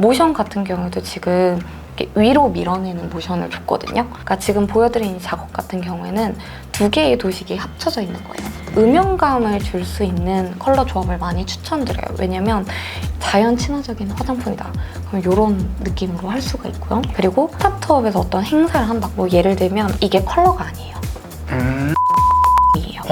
모션 같은 경우도 지금 이렇게 위로 밀어내는 모션을 줬거든요. 그러니까 지금 보여드린 이 작업 같은 경우에는 두 개의 도식이 합쳐져 있는 거예요. 음영감을 줄 수 있는 컬러 조합을 많이 추천드려요. 왜냐면 자연 친화적인 화장품이다. 그럼 이런 느낌으로 할 수가 있고요. 그리고 스타트업에서 어떤 행사를 한다. 뭐 예를 들면 이게 컬러가 아니에요.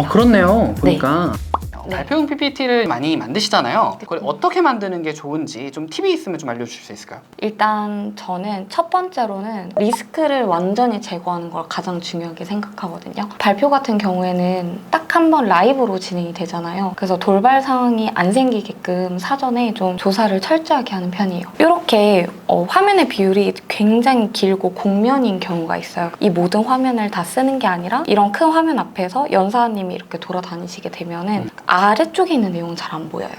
그렇네요. 보니까. 네. 발표용 PPT를 많이 만드시잖아요. 그걸 어떻게 만드는 게 좋은지 좀 팁이 있으면 좀 알려주실 수 있을까요? 일단 저는 첫 번째로는 리스크를 완전히 제거하는 걸 가장 중요하게 생각하거든요. 발표 같은 경우에는 딱 한 번 라이브로 진행이 되잖아요. 그래서 돌발 상황이 안 생기게끔 사전에 좀 조사를 철저하게 하는 편이에요. 이렇게 화면의 비율이 굉장히 길고 곡면인 경우가 있어요. 이 모든 화면을 다 쓰는 게 아니라 이런 큰 화면 앞에서 연사님이 이렇게 돌아다니시게 되면은 아래쪽에 있는 내용은 잘 안 보여요.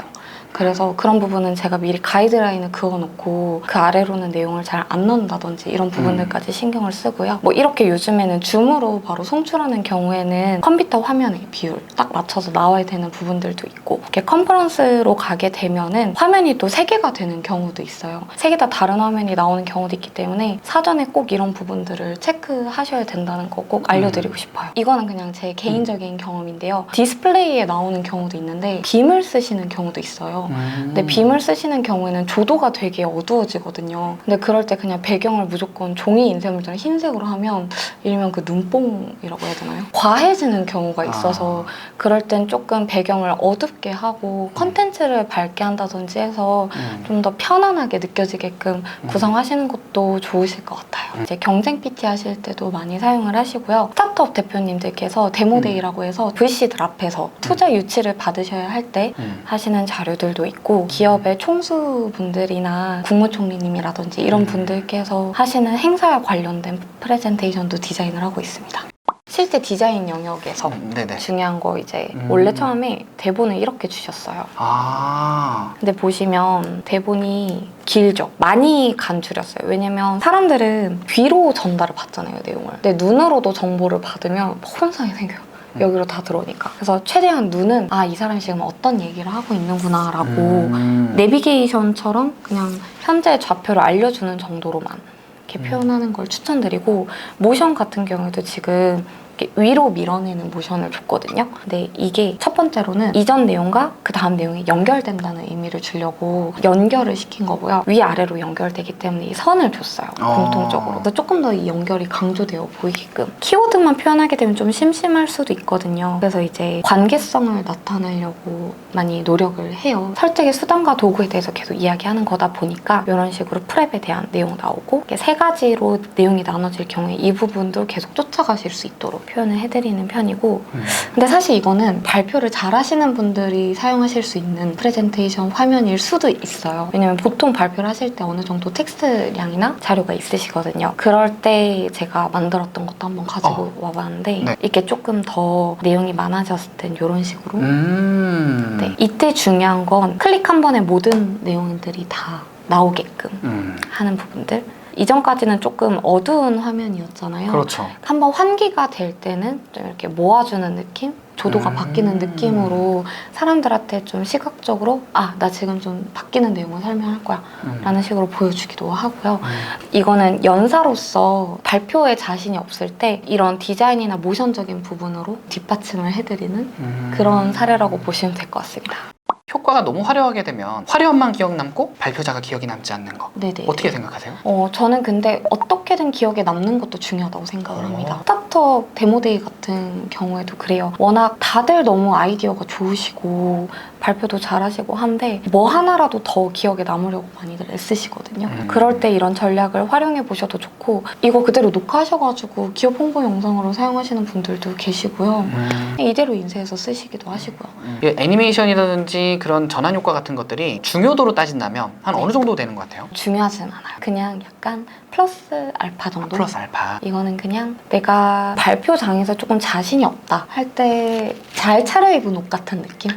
그래서 그런 부분은 제가 미리 가이드라인을 그어놓고 그 아래로는 내용을 잘 안 넣는다든지 이런 부분들까지 신경을 쓰고요. 뭐 이렇게 요즘에는 줌으로 바로 송출하는 경우에는 컴퓨터 화면의 비율 딱 맞춰서 나와야 되는 부분들도 있고, 이렇게 컨퍼런스로 가게 되면은 화면이 또 3개가 되는 경우도 있어요. 3개 다 다른 화면이 나오는 경우도 있기 때문에 사전에 꼭 이런 부분들을 체크하셔야 된다는 거 꼭 알려드리고 싶어요. 이거는 그냥 제 개인적인 경험인데요. 디스플레이에 나오는 경우도 있는데 빔을 쓰시는 경우도 있어요. 근데 빔을 쓰시는 경우에는 조도가 되게 어두워지거든요. 근데 그럴 때 그냥 배경을 무조건 종이 인쇄물처럼 흰색으로 하면 일명 그 눈뽕이라고 해야 되나요? 과해지는 경우가 있어서 그럴 땐 조금 배경을 어둡게 하고 컨텐츠를 밝게 한다든지 해서 좀 더 편안하게 느껴지게끔 구성하시는 것도 좋으실 것 같아요. 이제 경쟁 PT 하실 때도 많이 사용을 하시고요. 스타트업 대표님들께서 데모데이라고 해서 VC들 앞에서 투자 유치를 받으셔야 할 때 하시는 자료들도 있고, 기업의 총수분들이나 국무총리님이라든지 이런 분들께서 하시는 행사와 관련된 프레젠테이션도 디자인을 하고 있습니다. 실제 디자인 영역에서 중요한 거 이제 원래 처음에 대본을 이렇게 주셨어요. 근데 보시면 대본이 길죠. 많이 간줄였어요. 왜냐면 사람들은 귀로 전달을 받잖아요, 내용을. 근데 눈으로도 정보를 받으면 혼선이 생겨요. 여기로 다 들어오니까. 그래서 최대한 눈은 이 사람이 지금 어떤 얘기를 하고 있는구나 라고 내비게이션처럼 그냥 현재 좌표를 알려주는 정도로만 이렇게 표현하는 걸 추천드리고, 모션 같은 경우도 지금 이렇게 위로 밀어내는 모션을 줬거든요. 근데 이게 첫 번째로는 이전 내용과 그 다음 내용이 연결된다는 의미를 주려고 연결을 시킨 거고요. 위아래로 연결되기 때문에 이 선을 줬어요. 공통적으로. 그래서 조금 더 이 연결이 강조되어 보이게끔. 키워드만 표현하게 되면 좀 심심할 수도 있거든요. 그래서 이제 관계성을 나타내려고 많이 노력을 해요. 설득의 수단과 도구에 대해서 계속 이야기하는 거다 보니까 이런 식으로 프랩에 대한 내용 나오고, 이렇게 3가지로 내용이 나눠질 경우에 이 부분도 계속 쫓아가실 수 있도록 표현을 해드리는 편이고, 근데 사실 이거는 발표를 잘 하시는 분들이 사용하실 수 있는 프레젠테이션 화면일 수도 있어요. 왜냐면 보통 발표를 하실 때 어느 정도 텍스트량이나 자료가 있으시거든요. 그럴 때 제가 만들었던 것도 한번 가지고 와봤는데 이게 조금 더 내용이 많아졌을 땐 이런 식으로 네, 이때 중요한 건 클릭 한 번에 모든 내용들이 다 나오게끔 하는 부분들. 이전까지는 조금 어두운 화면이었잖아요. 그렇죠. 한번 환기가 될 때는 좀 이렇게 모아주는 느낌? 조도가 바뀌는 느낌으로 사람들한테 좀 시각적으로 나 지금 좀 바뀌는 내용을 설명할 거야 라는 식으로 보여주기도 하고요. 이거는 연사로서 발표에 자신이 없을 때 이런 디자인이나 모션적인 부분으로 뒷받침을 해드리는 그런 사례라고 보시면 될 것 같습니다. 효과가 너무 화려하게 되면 화려함만 기억 남고 발표자가 기억이 남지 않는 거. 네네. 어떻게 생각하세요? 저는 근데 어떻게든 기억에 남는 것도 중요하다고 생각을 합니다. 스타트업 데모데이 같은 경우에도 그래요. 워낙 다들 너무 아이디어가 좋으시고 발표도 잘하시고 한데 뭐 하나라도 더 기억에 남으려고 많이들 애쓰시거든요. 그럴 때 이런 전략을 활용해 보셔도 좋고, 이거 그대로 녹화하셔가지고 기업 홍보 영상으로 사용하시는 분들도 계시고요. 이대로 인쇄해서 쓰시기도 하시고요. 애니메이션이라든지 그런 전환 효과 같은 것들이 중요도로 따진다면 한 어느 정도 되는 것 같아요? 중요하진 않아요. 그냥 약간 플러스 알파 정도? 플러스 알파. 이거는 그냥 내가 발표장에서 조금 자신이 없다 할 때 잘 차려입은 옷 같은 느낌?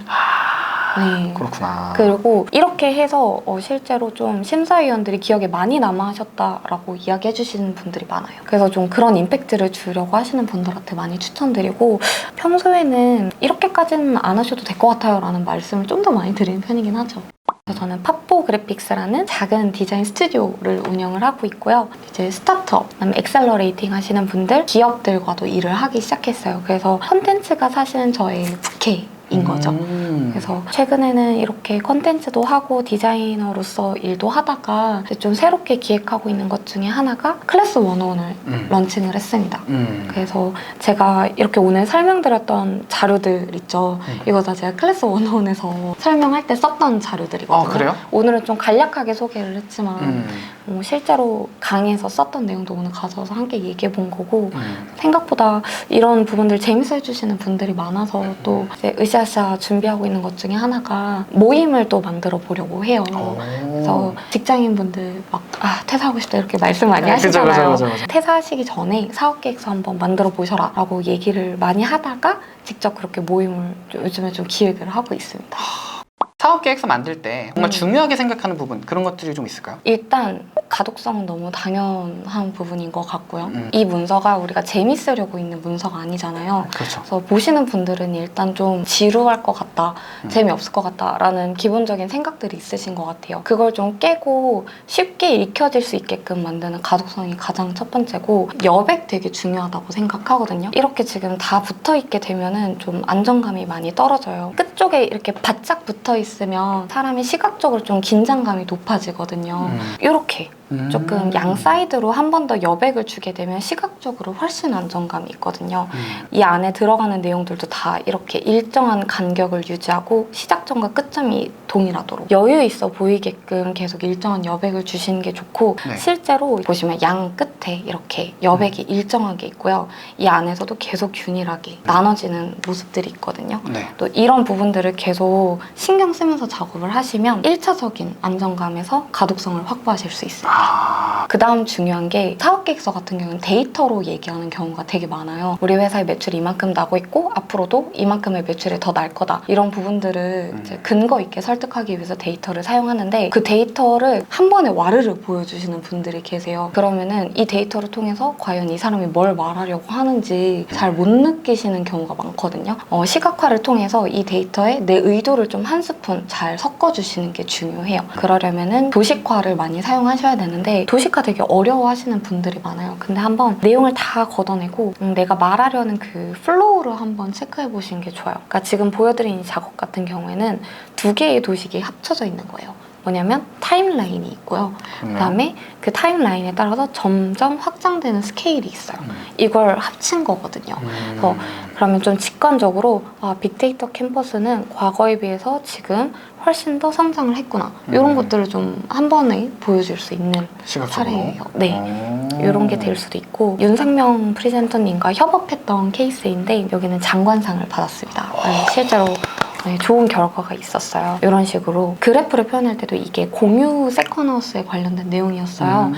네. 그렇구나. 그리고 이렇게 해서 실제로 좀 심사위원들이 기억에 많이 남아하셨다라고 이야기해 주시는 분들이 많아요. 그래서 좀 그런 임팩트를 주려고 하시는 분들한테 많이 추천드리고, 평소에는 이렇게까지는 안 하셔도 될 것 같아요 라는 말씀을 좀 더 많이 드리는 편이긴 하죠. 그래서 저는 팝포 그래픽스라는 작은 디자인 스튜디오를 운영을 하고 있고요. 이제 스타트업, 그다음에 엑셀러레이팅 하시는 분들, 기업들과도 일을 하기 시작했어요. 그래서 컨텐츠가 사실은 저의 부캐인 거죠. 그래서 최근에는 이렇게 컨텐츠도 하고 디자이너로서 일도 하다가 이제 좀 새롭게 기획하고 있는 것 중에 하나가 클래스 101을 런칭을 했습니다. 그래서 제가 이렇게 오늘 설명드렸던 자료들 있죠. 이거 다 제가 클래스 101에서 설명할 때 썼던 자료들이거든요. 그래요? 오늘은 좀 간략하게 소개를 했지만 실제로 강의에서 썼던 내용도 오늘 가져와서 함께 얘기해 본 거고 생각보다 이런 부분들 재밌어 해주시는 분들이 많아서 또 이제 으쌰으쌰 준비하고 있는 것 중에 하나가 모임을 또 만들어 보려고 해요. 그래서 직장인분들 막 퇴사하고 싶다 이렇게 말씀 많이 하시잖아요. 그죠. 퇴사하시기 전에 사업계획서 한번 만들어 보셔라 라고 얘기를 많이 하다가 직접 그렇게 모임을 요즘에 좀 기획을 하고 있습니다. 사업 계획서 만들 때 정말 중요하게 생각하는 부분 그런 것들이 좀 있을까요? 일단 가독성은 너무 당연한 부분인 것 같고요. 이 문서가 우리가 재밌으려고 있는 문서가 아니잖아요. 그렇죠. 그래서 보시는 분들은 일단 좀 지루할 것 같다, 재미없을 것 같다라는 기본적인 생각들이 있으신 것 같아요. 그걸 좀 깨고 쉽게 읽혀질 수 있게끔 만드는 가독성이 가장 첫 번째고, 여백 되게 중요하다고 생각하거든요. 이렇게 지금 다 붙어있게 되면은 좀 안정감이 많이 떨어져요. 끝쪽에 이렇게 바짝 붙어있으면 사람이 시각적으로 좀 긴장감이 높아지거든요. 이렇게 조금 양 사이드로 한 번 더 여백을 주게 되면 시각적으로 훨씬 안정감이 있거든요. 이 안에 들어가는 내용들도 다 이렇게 일정한 간격을 유지하고 시작점과 끝점이 동일하도록 여유 있어 보이게끔 계속 일정한 여백을 주시는 게 좋고, 네. 실제로 보시면 양 끝에 이렇게 여백이 일정하게 있고요. 이 안에서도 계속 균일하게 나눠지는 모습들이 있거든요. 네. 또 이런 부분들을 계속 신경 쓰면서 작업을 하시면 1차적인 안정감에서 가독성을 확보하실 수 있습니다. 그 다음 중요한 게 사업계획서 같은 경우는 데이터로 얘기하는 경우가 되게 많아요. 우리 회사의 매출이 이만큼 나고 있고 앞으로도 이만큼의 매출이 더 날 거다. 이런 부분들을 이제 근거 있게 설득하기 위해서 데이터를 사용하는데, 그 데이터를 한 번에 와르르 보여주시는 분들이 계세요. 그러면은 이 데이터를 통해서 과연 이 사람이 뭘 말하려고 하는지 잘 못 느끼시는 경우가 많거든요. 시각화를 통해서 이 데이터에 내 의도를 좀 한 스푼 잘 섞어주시는 게 중요해요. 그러려면은 도식화를 많이 사용하셔야 되는데, 도식화 되게 어려워하시는 분들이 많아요. 근데 한번 내용을 다 걷어내고 내가 말하려는 그 플로우를 한번 체크해 보시는 게 좋아요. 그러니까 지금 보여드린 이 작업 같은 경우에는 두 개의 도식이 합쳐져 있는 거예요. 뭐냐면 타임라인이 있고요. 그다음에 그 타임라인에 따라서 점점 확장되는 스케일이 있어요. 이걸 합친 거거든요. 그래서 그러면 좀 직관적으로 빅데이터 캠퍼스는 과거에 비해서 지금 훨씬 더 성장을 했구나. 이런 것들을 좀 한 번에 보여줄 수 있는 시각적으로. 사례예요. 네. 이런 게 될 수도 있고, 윤상명 프리젠터님과 협업했던 케이스인데 여기는 장관상을 받았습니다. 실제로 좋은 결과가 있었어요. 이런 식으로 그래프를 표현할 때도 이게 공유 세컨하우스에 관련된 내용이었어요.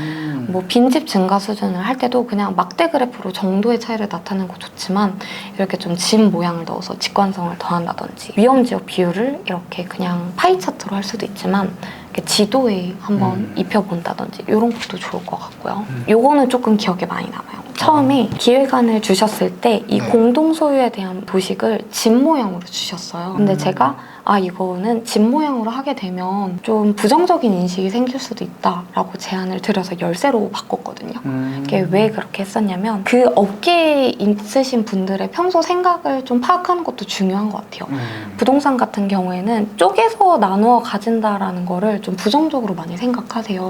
뭐 빈집 증가 수준을 할 때도 그냥 막대 그래프로 정도의 차이를 나타내는 거 좋지만, 이렇게 좀 집 모양을 넣어서 직관성을 더한다든지, 위험지역 비율을 이렇게 그냥 파이 차트로 할 수도 있지만 이렇게 지도에 한번 입혀본다든지 이런 것도 좋을 것 같고요. 요거는 조금 기억에 많이 남아요. 처음에 기획안을 주셨을 때 이 공동 소유에 대한 도식을 집 모양으로 주셨어요. 근데 제가 이거는 집 모양으로 하게 되면 좀 부정적인 인식이 생길 수도 있다라고 제안을 드려서 열쇠로 바꿨거든요. 이게 왜 그렇게 했었냐면, 그 업계에 있으신 분들의 평소 생각을 좀 파악하는 것도 중요한 것 같아요. 부동산 같은 경우에는 쪼개서 나누어 가진다라는 거를 좀 부정적으로 많이 생각하세요.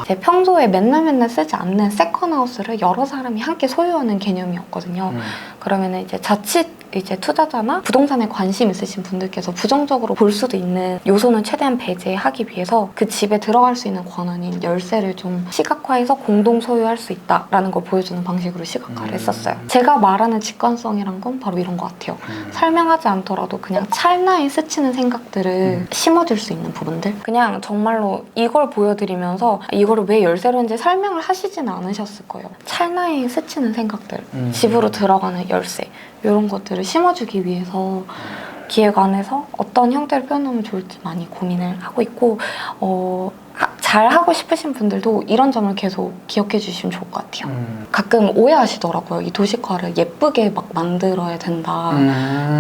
제 평소에 맨날 쓰지 않는 세컨하우스를 여러 사람이 함께 소유하는 개념이었거든요. 그러면 이제 자칫 이제 투자자나 부동산에 관심 있으신 분들께서 부정적으로 볼 수도 있는 요소는 최대한 배제하기 위해서 그 집에 들어갈 수 있는 권한인 열쇠를 좀 시각화해서 공동 소유할 수 있다라는 걸 보여주는 방식으로 시각화를 했었어요. 제가 말하는 직관성이란 건 바로 이런 것 같아요. 설명하지 않더라도 그냥 찰나에 스치는 생각들을 심어줄 수 있는 부분들, 그냥 정말로 이걸 보여드리면서 이거를 왜 열쇠로 했는지 설명을 하시지는 않으셨을 거예요. 찰나에 스치는 생각들, 집으로 들어가는 열쇠, 이런 것들을 심어주기 위해서 기획안에서 어떤 형태를 표현하면 좋을지 많이 고민을 하고 있고, 잘 하고 싶으신 분들도 이런 점을 계속 기억해 주시면 좋을 것 같아요. 가끔 오해하시더라고요. 이 도시카를 예쁘게 막 만들어야 된다.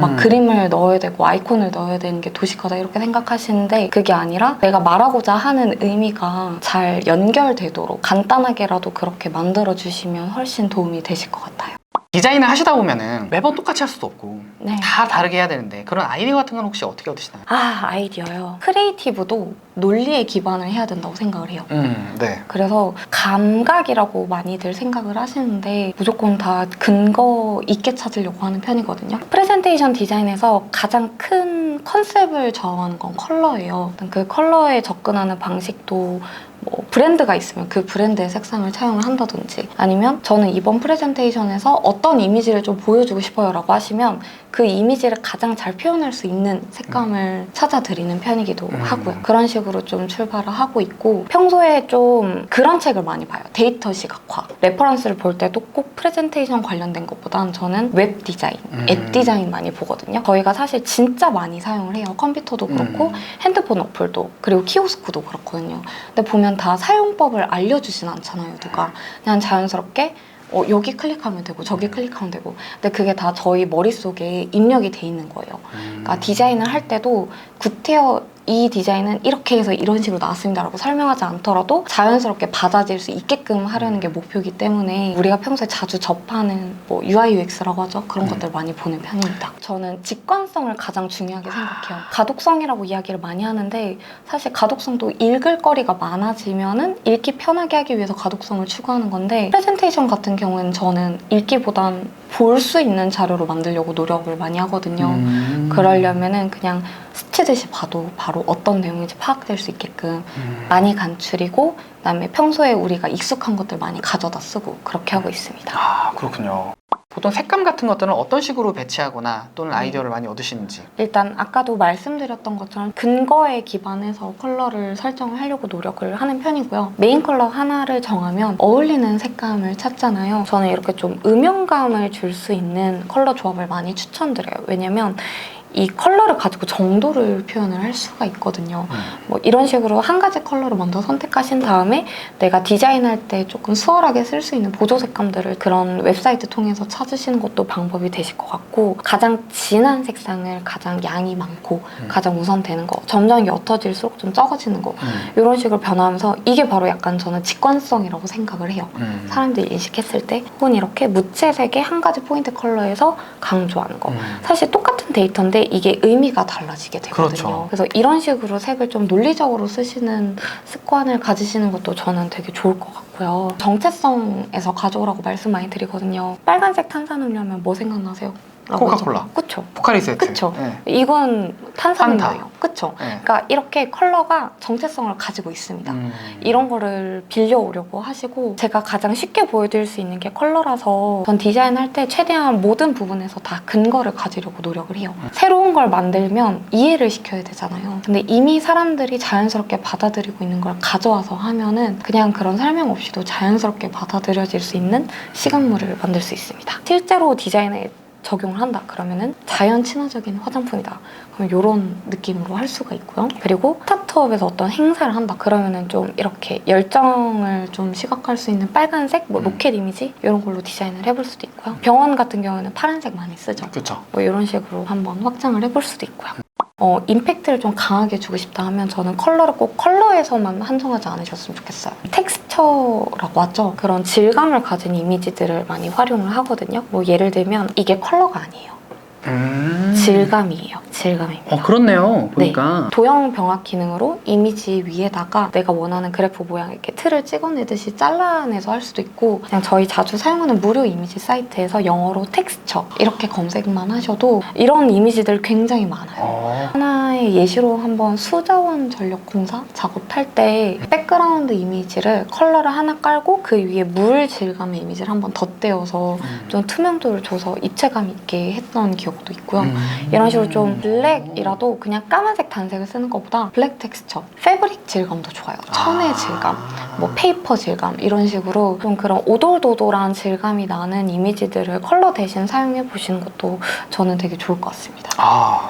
막 그림을 넣어야 되고 아이콘을 넣어야 되는 게 도시카다 이렇게 생각하시는데 그게 아니라 내가 말하고자 하는 의미가 잘 연결되도록 간단하게라도 그렇게 만들어 주시면 훨씬 도움이 되실 것 같아요. 디자인을 하시다 보면은 매번 똑같이 할 수도 없고 네. 다 다르게 해야 되는데 그런 아이디어 같은 건 혹시 어떻게 얻으시나요? 아이디어요. 크리에이티브도 논리에 기반을 해야 된다고 생각을 해요. 네. 그래서 감각이라고 많이들 생각을 하시는데 무조건 다 근거 있게 찾으려고 하는 편이거든요. 프레젠테이션 디자인에서 가장 큰 컨셉을 정하는 건 컬러예요. 그 컬러에 접근하는 방식도 뭐 브랜드가 있으면 그 브랜드의 색상을 차용을 한다든지 아니면 저는 이번 프레젠테이션에서 어떤 이미지를 좀 보여주고 싶어요 라고 하시면 그 이미지를 가장 잘 표현할 수 있는 색감을 찾아드리는 편이기도 하고요. 그런 식으로 좀 출발을 하고 있고 평소에 좀 그런 책을 많이 봐요. 데이터 시각화. 레퍼런스를 볼 때도 꼭 프레젠테이션 관련된 것보단 저는 웹 디자인, 앱 디자인 많이 보거든요. 저희가 사실 진짜 많이 사용을 해요. 컴퓨터도 그렇고 핸드폰 어플도 그리고 키오스크도 그렇거든요. 근데 보면 다 사용법을 알려주진 않잖아요. 누가 그냥 자연스럽게 여기 클릭하면 되고 저기 클릭하면 되고 근데 그게 다 저희 머릿속에 입력이 돼 있는 거예요. 그러니까 디자인을 할 때도 구태여 이 디자인은 이렇게 해서 이런 식으로 나왔습니다 라고 설명하지 않더라도 자연스럽게 받아들일 수 있게끔 하려는 게 목표이기 때문에 우리가 평소에 자주 접하는 뭐 UI, UX라고 하죠. 그런 것들 많이 보는 편입니다. 저는 직관성을 가장 중요하게 생각해요. 가독성이라고 이야기를 많이 하는데 사실 가독성도 읽을 거리가 많아지면은 읽기 편하게 하기 위해서 가독성을 추구하는 건데 프레젠테이션 같은 경우에는 저는 읽기보단 볼 수 있는 자료로 만들려고 노력을 많이 하거든요. 그러려면은 그냥 스치듯이 봐도 바로 어떤 내용인지 파악될 수 있게끔 많이 간추리고 그다음에 평소에 우리가 익숙한 것들 많이 가져다 쓰고 그렇게 하고 있습니다. 아, 그렇군요. 보통 색감 같은 것들은 어떤 식으로 배치하거나 또는 아이디어를 많이 얻으시는지. 일단 아까도 말씀드렸던 것처럼 근거에 기반해서 컬러를 설정을 하려고 노력을 하는 편이고요. 메인 컬러 하나를 정하면 어울리는 색감을 찾잖아요. 저는 이렇게 좀 음영감을 줄 수 있는 컬러 조합을 많이 추천드려요. 왜냐면 이 컬러를 가지고 정도를 표현을 할 수가 있거든요. 뭐 이런 식으로 한 가지 컬러를 먼저 선택하신 다음에 내가 디자인할 때 조금 수월하게 쓸 수 있는 보조 색감들을 그런 웹사이트 통해서 찾으시는 것도 방법이 되실 것 같고 가장 진한 색상을 가장 양이 많고 가장 우선되는 거 점점 옅어질수록 좀 적어지는 거 이런 식으로 변화하면서 이게 바로 약간 저는 직관성이라고 생각을 해요. 사람들이 인식했을 때 혹은 이렇게 무채색의 한 가지 포인트 컬러에서 강조하는 거 사실 똑같은 데이터인데 이게 의미가 달라지게 되거든요. 그렇죠. 그래서 이런 식으로 색을 좀 논리적으로 쓰시는 습관을 가지시는 것도 저는 되게 좋을 것 같고요. 정체성에서 가져오라고 말씀 많이 드리거든요. 빨간색 탄산음료하면 뭐 생각나세요? 코카콜라. 그쵸? 포카리 세트. 그쵸? 네. 이건 탄산음료예요. 그쵸? 네. 그러니까 이렇게 컬러가 정체성을 가지고 있습니다. 이런 거를 빌려오려고 하시고 제가 가장 쉽게 보여드릴 수 있는 게 컬러라서 전 디자인할 때 최대한 모든 부분에서 다 근거를 가지려고 노력을 해요. 새로운 걸 만들면 이해를 시켜야 되잖아요. 근데 이미 사람들이 자연스럽게 받아들이고 있는 걸 가져와서 하면은 그냥 그런 설명 없이도 자연스럽게 받아들여질 수 있는 시각물을 만들 수 있습니다. 실제로 디자인에 적용을 한다 그러면은 자연 친화적인 화장품이다 그럼 이런 느낌으로 할 수가 있고요. 그리고 스타트업에서 어떤 행사를 한다 그러면은 좀 이렇게 열정을 좀 시각할 수 있는 빨간색 뭐 로켓 이미지 이런 걸로 디자인을 해볼 수도 있고요. 병원 같은 경우에는 파란색 많이 쓰죠. 그렇죠. 뭐 이런 식으로 한번 확장을 해볼 수도 있고요. 임팩트를 좀 강하게 주고 싶다 하면 저는 컬러를 꼭 컬러에서만 한정하지 않으셨으면 좋겠어요. 텍스처라고 하죠. 그런 질감을 가진 이미지들을 많이 활용을 하거든요. 뭐 예를 들면 이게 컬러가 아니에요. 질감이에요. 질감입니다. 그렇네요. 보니까. 도형 병합 기능으로 이미지 위에다가 내가 원하는 그래프 모양 이렇게 틀을 찍어내듯이 잘라내서 할 수도 있고 그냥 저희 자주 사용하는 무료 이미지 사이트에서 영어로 텍스처 이렇게 검색만 하셔도 이런 이미지들 굉장히 많아요. 하나의 예시로 한번 수자원 전력공사 작업할 때 백그라운드 이미지를 컬러를 하나 깔고 그 위에 물 질감의 이미지를 한번 덧대어서 좀 투명도를 줘서 입체감 있게 했던 기억도 있고요. 이런 식으로 좀 블랙이라도 그냥 까만색 단색을 쓰는 것보다 블랙 텍스처, 패브릭 질감도 좋아요. 천의 질감, 뭐 페이퍼 질감 이런 식으로 좀 그런 오돌도돌한 질감이 나는 이미지들을 컬러 대신 사용해 보시는 것도 저는 되게 좋을 것 같습니다.